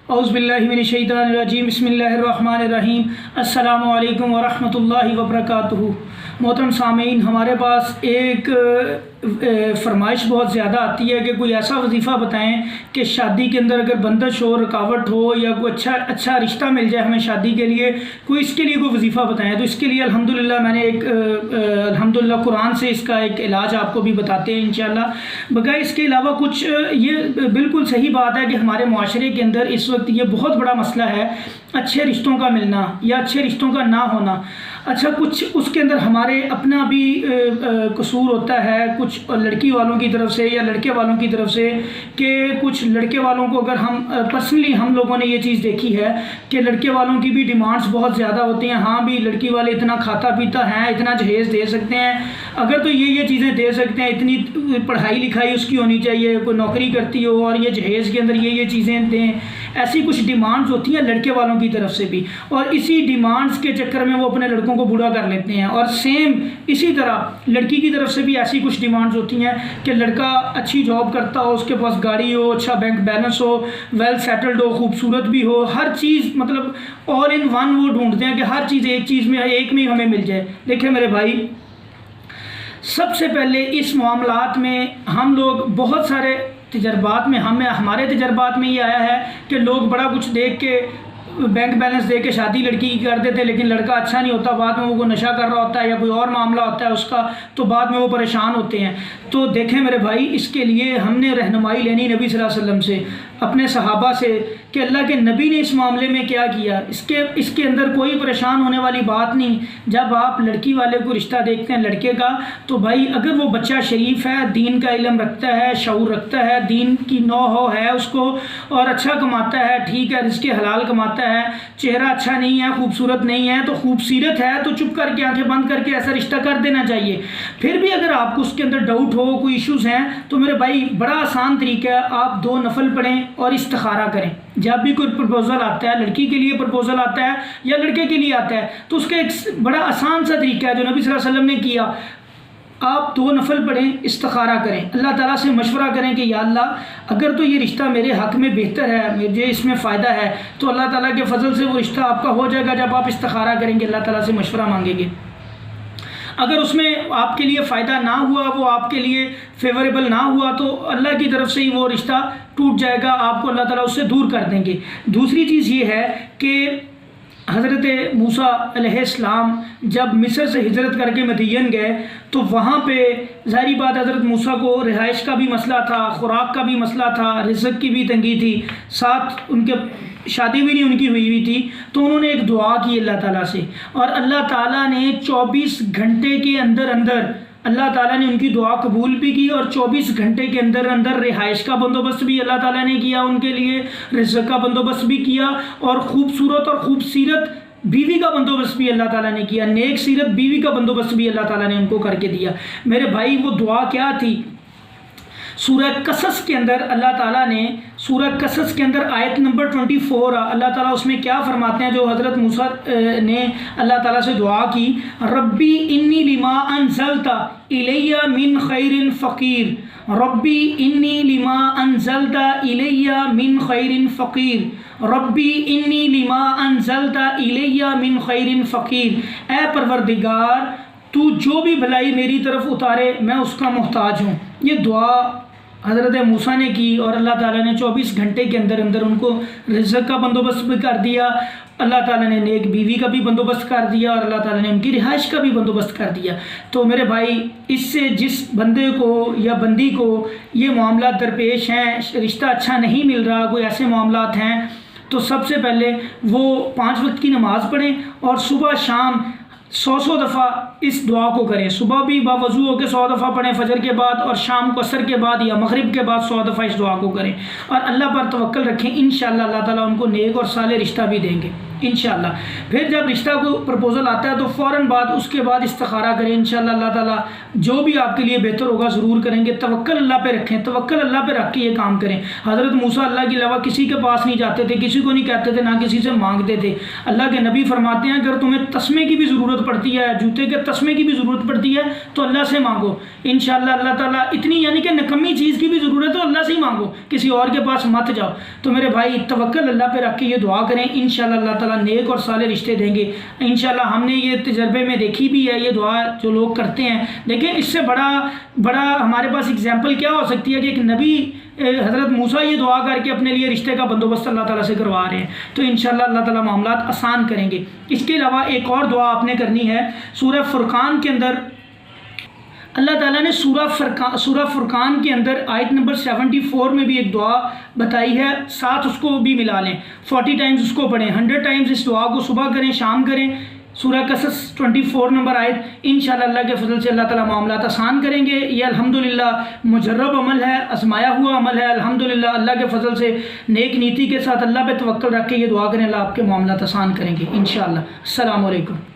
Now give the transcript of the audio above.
اعوذ باللہ من الشیطان الرجیم، بسم اللہ الرحمن الرحیم۔ السلام علیکم ورحمۃ اللہ وبرکاتہ۔ محترم سامعین، ہمارے پاس ایک فرمائش بہت زیادہ آتی ہے کہ کوئی ایسا وظیفہ بتائیں کہ شادی کے اندر اگر بندش ہو، رکاوٹ ہو، یا کوئی اچھا رشتہ مل جائے ہمیں شادی کے لیے، کوئی اس کے لیے کوئی وظیفہ بتائیں۔ تو اس کے لیے الحمدللہ میں نے الحمدللہ قرآن سے اس کا ایک علاج آپ کو بھی بتاتے ہیں انشاءاللہ۔ بغیر اس کے علاوہ کچھ یہ بالکل صحیح بات ہے کہ ہمارے معاشرے کے اندر اس وقت یہ بہت بڑا مسئلہ ہے اچھے رشتوں کا ملنا یا اچھے رشتوں کا نہ ہونا۔ اچھا، کچھ اس کے اندر ہمارے اپنا بھی قصور ہوتا ہے، کچھ لڑکی والوں کی طرف سے یا لڑکے والوں کی طرف سے، کہ کچھ لڑکے والوں کو اگر ہم پرسنلی ہم لوگوں نے یہ چیز دیکھی ہے کہ لڑکے والوں کی بھی ڈیمانڈز بہت زیادہ ہوتی ہیں۔ ہاں بھی لڑکی والے اتنا کھاتا پیتا ہیں، اتنا جہیز دے سکتے ہیں، اگر تو یہ چیزیں دے سکتے ہیں، اتنی پڑھائی لکھائی اس کی ہونی چاہیے، کوئی نوکری کرتی ہو، اور یہ جہیز کے اندر یہ چیزیں دیں، ایسی کچھ ڈیمانڈز ہوتی ہیں لڑکے والوں کی طرف سے بھی، اور اسی ڈیمانڈز کے چکر میں وہ اپنے لڑکوں کو بوڑھا کر لیتے ہیں۔ اور سیم اسی طرح لڑکی کی طرف سے بھی ایسی کچھ ڈیمانڈز ہوتی ہیں کہ لڑکا اچھی جاب کرتا ہو، اس کے پاس گاڑی ہو، اچھا بینک بیلنس ہو، ویل سیٹلڈ ہو، خوبصورت بھی ہو، ہر چیز مطلب آل ان ون وہ ڈھونڈتے ہیں کہ ہر چیز ایک میں ہمیں مل جائے۔ دیکھیں میرے بھائی، سب سے پہلے اس معاملات میں ہم لوگ بہت سارے تجربات میں ہمارے تجربات میں یہ آیا ہے کہ لوگ بڑا کچھ دیکھ کے بینک بیلنس دے کے شادی لڑکی کی کر دیتے، لیکن لڑکا اچھا نہیں ہوتا، بعد میں وہ کوئی نشہ کر رہا ہوتا ہے یا کوئی اور معاملہ ہوتا ہے اس کا، تو بعد میں وہ پریشان ہوتے ہیں۔ تو دیکھیں میرے بھائی، اس کے لیے ہم نے رہنمائی لینی نبی صلی اللہ علیہ وسلم سے، اپنے صحابہ سے، کہ اللہ کے نبی نے اس معاملے میں کیا کیا۔ اس کے اندر کوئی پریشان ہونے والی بات نہیں۔ جب آپ لڑکی والے کو رشتہ دیکھتے ہیں لڑکے کا، تو بھائی اگر وہ بچہ شریف ہے، دین کا علم رکھتا ہے، شعور رکھتا ہے، دین کی نو ہے اس کو، اور اچھا کماتا ہے، ٹھیک ہے، رزق حلال کماتا ہے، چہرہ اچھا نہیں ہے، خوبصورت نہیں ہے، تو خوبصورت ہے تو چپ کر کے آنکھیں بند کر کے ایسا رشتہ کر دینا چاہیے۔ پھر بھی اگر آپ کو اس کے اندر ڈاؤٹ ہو، کوئی ایشوز ہیں، تو میرے بھائی بڑا آسان طریقہ ہے، آپ 2 نفل پڑھیں اور استخارہ کریں۔ جب بھی کوئی پرپوزل آتا ہے، لڑکی کے لیے پرپوزل آتا ہے یا لڑکے کے لیے آتا ہے، تو اس کا ایک بڑا آسان سا طریقہ ہے جو نبی صلی اللہ علیہ وسلم نے کیا۔ آپ 2 نفل پڑھیں، استخارہ کریں، اللہ تعالیٰ سے مشورہ کریں کہ یا اللہ اگر تو یہ رشتہ میرے حق میں بہتر ہے، مجھے اس میں فائدہ ہے، تو اللہ تعالیٰ کے فضل سے وہ رشتہ آپ کا ہو جائے گا جب آپ استخارہ کریں گے، اللہ تعالیٰ سے مشورہ مانگیں گے۔ اگر اس میں آپ کے لیے فائدہ نہ ہوا، وہ آپ کے لیے فیوریبل نہ ہوا، تو اللہ کی طرف سے ہی وہ رشتہ ٹوٹ جائے گا، آپ کو اللہ تعالیٰ اس سے دور کر دیں گے۔ دوسری چیز یہ ہے کہ حضرت موسیٰ علیہ السلام جب مصر سے ہجرت کر کے مدین گئے، تو وہاں پہ ظاہری بات حضرت موسیٰ کو رہائش کا بھی مسئلہ تھا، خوراک کا بھی مسئلہ تھا، رزق کی بھی تنگی تھی، ساتھ ان کے شادی بھی نہیں ان کی ہوئی تھی۔ تو انہوں نے ایک دعا کی اللہ تعالیٰ سے، اور اللہ تعالیٰ نے 24 گھنٹے کے اندر اللہ تعالیٰ نے ان کی دعا قبول بھی کی، اور 24 گھنٹے کے اندر رہائش کا بندوبست بھی اللہ تعالیٰ نے کیا ان کے لیے، رزق کا بندوبست بھی کیا، اور خوبصورت اور خوبصیرت بیوی کا بندوبست بھی اللہ تعالیٰ نے کیا، نیک سیرت بیوی کا بندوبست بھی اللہ تعالیٰ نے ان کو کر کے دیا۔ میرے بھائی، وہ دعا کیا تھی؟ سورہ قصص کے اندر اللہ تعالیٰ نے، سورہ قصص کے اندر آیت نمبر 24 اللہ تعالیٰ اس میں کیا فرماتے ہیں، جو حضرت موسیٰ نے اللہ تعالیٰ سے دعا کی، ربی انی لما انزلت الی من خیر فقیر، ربی انی لما انزلت الی من خیر فقیر، ربی انی لما انزلت الی من خیر فقیر۔ اے پروردگار، تو جو بھی بھلائی میری طرف اتارے میں اس کا محتاج ہوں۔ یہ دعا حضرت موسیٰ نے کی، اور اللہ تعالیٰ نے 24 گھنٹے کے اندر ان کو رزق کا بندوبست بھی کر دیا، اللہ تعالیٰ نے نیک بیوی کا بھی بندوبست کر دیا، اور اللہ تعالیٰ نے ان کی رہائش کا بھی بندوبست کر دیا۔ تو میرے بھائی، اس سے جس بندے کو یا بندی کو یہ معاملات درپیش ہیں، رشتہ اچھا نہیں مل رہا، کوئی ایسے معاملات ہیں، تو سب سے پہلے وہ 5 وقت کی نماز پڑھیں، اور صبح شام 100 دفعہ اس دعا کو کریں۔ صبح بھی باوضو ہو کے 100 دفعہ پڑھیں فجر کے بعد، اور شام کو عصر کے بعد یا مغرب کے بعد 100 دفعہ اس دعا کو کریں، اور اللہ پر توکل رکھیں، انشاءاللہ اللہ تعالیٰ ان کو نیک اور صالح رشتہ بھی دیں گے۔ انشاءاللہ۔ پھر جب رشتہ کو پرپوزل آتا ہے تو فوراً بعد اس کے بعد استخارہ کریں، انشاءاللہ اللہ تعالیٰ جو بھی آپ کے لیے بہتر ہوگا ضرور کریں گے۔ توکل اللہ پہ رکھیں، توکل اللہ پہ رکھ کے یہ کام کریں۔ حضرت موسیٰ اللہ کے علاوہ کسی کے پاس نہیں جاتے تھے، کسی کو نہیں کہتے تھے، نہ کسی سے مانگتے تھے۔ اللہ کے نبی فرماتے ہیں اگر تمہیں تسمے کی بھی ضرورت پڑتی ہے، جوتے کے تسمے کی بھی ضرورت پڑتی ہے تو اللہ سے مانگو، انشاءاللہ اللہ تعالیٰ اتنی یعنی کہ نکمی چیز کی بھی ضرورت ہے تو اللہ سے ہی مانگو، کسی اور کے پاس مت جاؤ۔ تو میرے بھائی توکل اللہ پہ رکھ کے یہ دعا کریں، انشاءاللہ اللہ تعالیٰ نیک اور صالح رشتے دیں گے انشاءاللہ۔ ہم نے یہ تجربے میں دیکھی بھی ہے، یہ دعا جو لوگ کرتے ہیں۔ دیکھیں اس سے بڑا ہمارے پاس اگزامپل کیا ہو سکتی ہے کہ ایک نبی حضرت موسیٰ یہ دعا کر کے اپنے لیے رشتے کا بندوبست اللہ تعالیٰ سے کروا رہے ہیں، تو انشاءاللہ اللہ تعالیٰ معاملات آسان کریں گے۔ اس کے علاوہ ایک اور دعا آپ نے کرنی ہے، سورہ فرقان کے اندر اللہ تعالیٰ نے سورہ فرقان کے اندر آیت نمبر 74 میں بھی ایک دعا بتائی ہے، ساتھ اس کو بھی ملا لیں، 40 ٹائمز اس کو پڑھیں، 100 ٹائمز اس دعا کو صبح کریں شام کریں۔ سورہ قصص 24 نمبر آیت، انشاءاللہ اللہ کے فضل سے اللہ تعالیٰ معاملات آسان کریں گے۔ یہ الحمدللہ مجرب عمل ہے، آزمایا ہوا عمل ہے، الحمدللہ اللہ کے فضل سے نیک نیتی کے ساتھ اللہ پہ توکل رکھ کے یہ دعا کریں، اللہ آپ کے معاملات آسان کریں گے انشاءاللہ۔ السلام علیکم۔